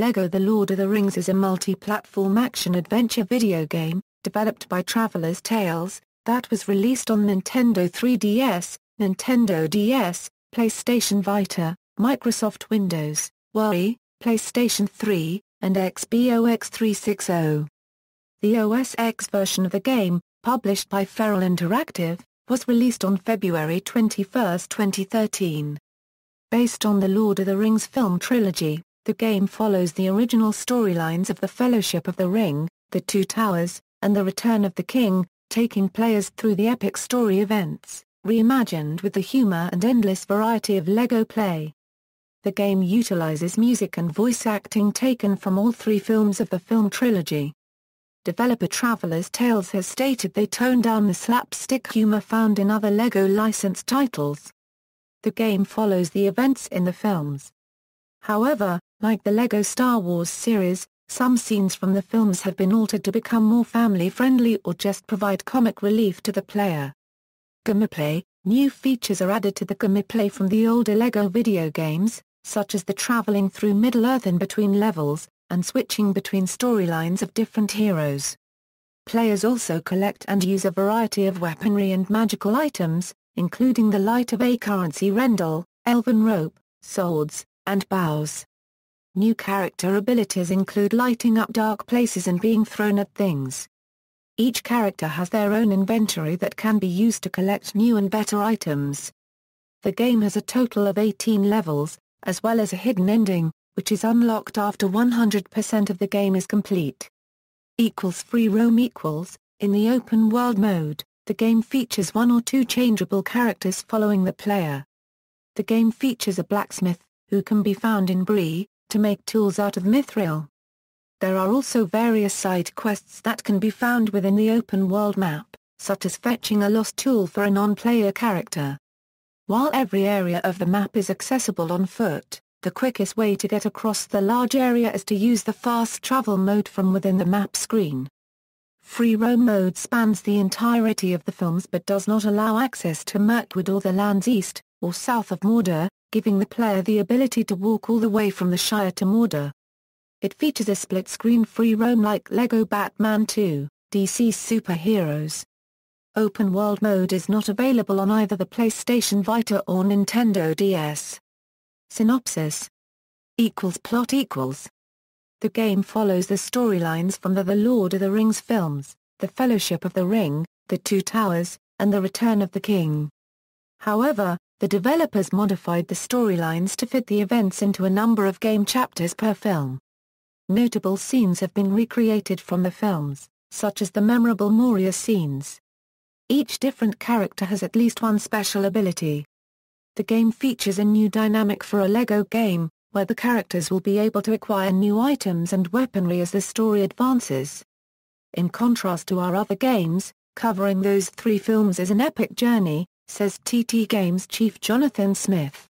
LEGO The Lord of the Rings is a multi-platform action-adventure video game, developed by Traveller's Tales, that was released on Nintendo 3DS, Nintendo DS, PlayStation Vita, Microsoft Windows, Wii, PlayStation 3, and Xbox 360. The OS X version of the game, published by Feral Interactive, was released on February 21, 2013. Based on the Lord of the Rings film trilogy, the game follows the original storylines of the Fellowship of the Ring, the Two Towers, and the Return of the King, taking players through the epic story events, reimagined with the humor and endless variety of LEGO play. The game utilizes music and voice acting taken from all three films of the film trilogy. Developer Traveller's Tales has stated they toned down the slapstick humor found in other LEGO licensed titles. The game follows the events in the films. However, like the LEGO Star Wars series, some scenes from the films have been altered to become more family-friendly or just provide comic relief to the player. Gameplay: new features are added to the gameplay from the older LEGO video games, such as the traveling through Middle-earth in between levels, and switching between storylines of different heroes. Players also collect and use a variety of weaponry and magical items, including the Light of a currency Rendell, elven rope, swords, and bows. New character abilities include lighting up dark places and being thrown at things. Each character has their own inventory that can be used to collect new and better items. The game has a total of 18 levels, as well as a hidden ending, which is unlocked after 100% of the game is complete. Free roam. In the open world mode, the game features one or two changeable characters following the player. The game features a blacksmith, who can be found in Bree, to make tools out of mithril. There are also various side quests that can be found within the open world map, such as fetching a lost tool for a non-player character. While every area of the map is accessible on foot, the quickest way to get across the large area is to use the fast travel mode from within the map screen. Free roam mode spans the entirety of the films but does not allow access to Mirkwood or the lands east or south of Mordor, giving the player the ability to walk all the way from the Shire to Mordor. It features a split-screen free roam like LEGO Batman 2, DC's Superheroes. Open world mode is not available on either the PlayStation Vita or Nintendo DS. Synopsis. Plot. The game follows the storylines from the Lord of the Rings films, The Fellowship of the Ring, The Two Towers, and The Return of the King. However, the developers modified the storylines to fit the events into a number of game chapters per film. Notable scenes have been recreated from the films, such as the memorable Moria scenes. Each different character has at least one special ability. The game features a new dynamic for a LEGO game, where the characters will be able to acquire new items and weaponry as the story advances. In contrast to our other games, covering those three films is an epic journey, says TT Games chief Jonathan Smith.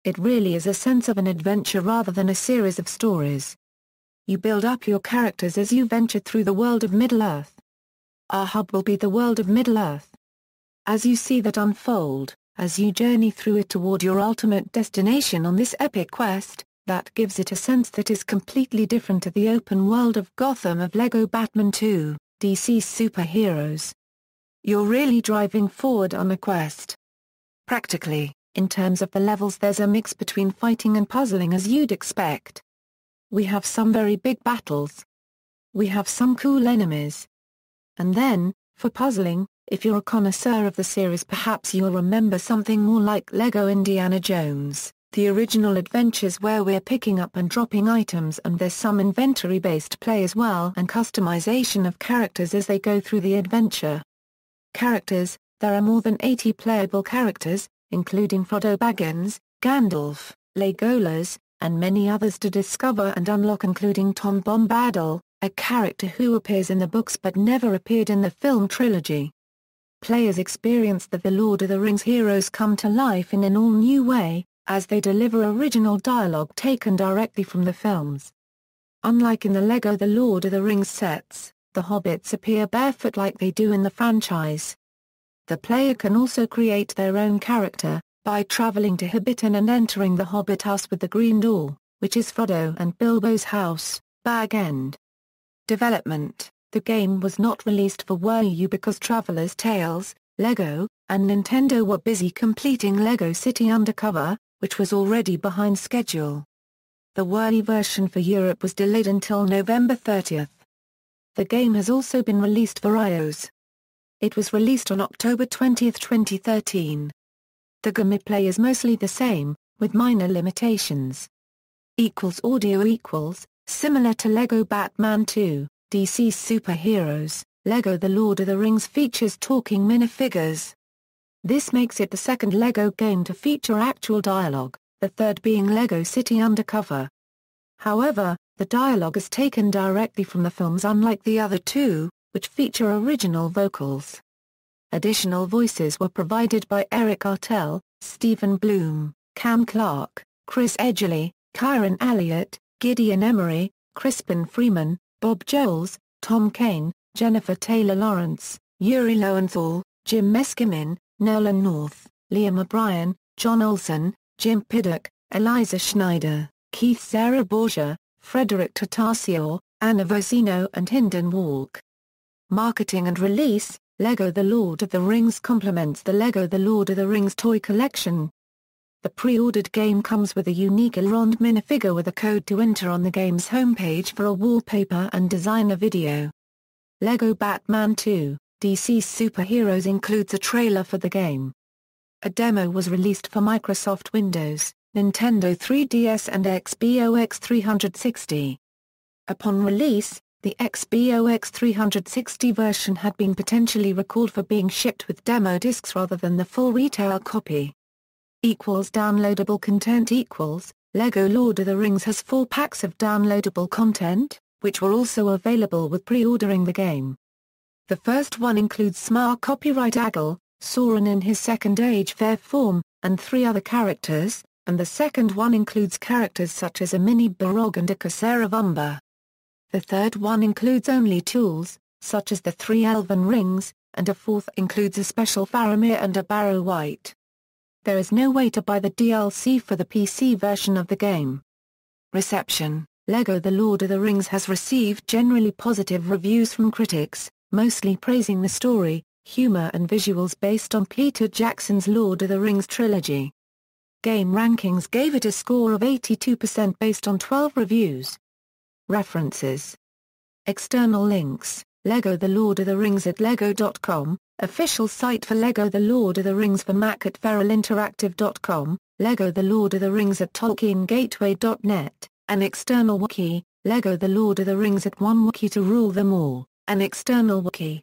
It really is a sense of an adventure rather than a series of stories. You build up your characters as you venture through the world of Middle-earth. Our hub will be the world of Middle-earth. As you see that unfold, as you journey through it toward your ultimate destination on this epic quest, that gives it a sense that is completely different to the open world of Gotham of LEGO Batman 2, DC's Superheroes. You're really driving forward on a quest. Practically, in terms of the levels, there's a mix between fighting and puzzling as you'd expect. We have some very big battles. We have some cool enemies. And then, for puzzling, if you're a connoisseur of the series, perhaps you'll remember something more like LEGO Indiana Jones, the original adventures where we're picking up and dropping items, and there's some inventory-based play as well and customization of characters as they go through the adventure. Characters: there are more than 80 playable characters, including Frodo Baggins, Gandalf, Legolas, and many others to discover and unlock, including Tom Bombadil, a character who appears in the books but never appeared in the film trilogy. Players experience the Lord of the Rings heroes come to life in an all-new way, as they deliver original dialogue taken directly from the films. Unlike in the LEGO The Lord of the Rings sets, the hobbits appear barefoot like they do in the franchise. The player can also create their own character, by traveling to Hobbiton and entering the Hobbit house with the Green Door. which is Frodo and Bilbo's house, Bag End. Development: the game was not released for Wii U because Traveller's Tales, LEGO, and Nintendo were busy completing LEGO City Undercover, which was already behind schedule. The Wii version for Europe was delayed until November 30. The game has also been released for iOS. It was released on October 20, 2013. The gameplay is mostly the same, with minor limitations. Audio similar to LEGO Batman 2, DC's Superheroes, LEGO The Lord of the Rings features talking minifigures. This makes it the second LEGO game to feature actual dialogue, the third being LEGO City Undercover. However, the dialogue is taken directly from the films, unlike the other two, which feature original vocals. Additional voices were provided by Eric Artell, Stephen Bloom, Cam Clark, Chris Edgerly, Kyron Elliott, Gideon Emery, Crispin Freeman, Bob Joles, Tom Kane, Jennifer Taylor-Lawrence, Yuri Lowenthal, Jim Meskimen, Nolan North, Liam O'Brien, John Olson, Jim Piddock, Eliza Schneider, Keith Sarah Borgia, Frederick Tatasciore, Anna Vocino and Hynden Walk. Marketing and release: LEGO The Lord of the Rings complements the LEGO The Lord of the Rings toy collection. The pre-ordered game comes with a unique Elrond minifigure with a code to enter on the game's homepage for a wallpaper and designer video. LEGO Batman 2, DC's Superheroes includes a trailer for the game. A demo was released for Microsoft Windows, Nintendo 3DS and Xbox 360. Upon release, the Xbox 360 version had been potentially recalled for being shipped with demo discs rather than the full retail copy. Downloadable content LEGO Lord of the Rings has 4 packs of downloadable content, which were also available with pre-ordering the game. The first one includes Smaug copyright Aggle, Sauron in his second age fair form, and 3 other characters, and the second one includes characters such as a mini Balrog and a Corsair of Umber. The third one includes only tools, such as the 3 elven rings, and a fourth includes a special Faramir and a Barrow Wight. There is no way to buy the DLC for the PC version of the game. Reception: LEGO The Lord of the Rings has received generally positive reviews from critics, mostly praising the story, humor and visuals based on Peter Jackson's Lord of the Rings trilogy. Game Rankings gave it a score of 82% based on 12 reviews. References: External links: LEGO The Lord of the Rings at lego.com, official site for LEGO The Lord of the Rings for Mac at feralinteractive.com, LEGO The Lord of the Rings at tolkiengateway.net, an external wiki, LEGO The Lord of the Rings at One Wiki to Rule Them All, an external wiki.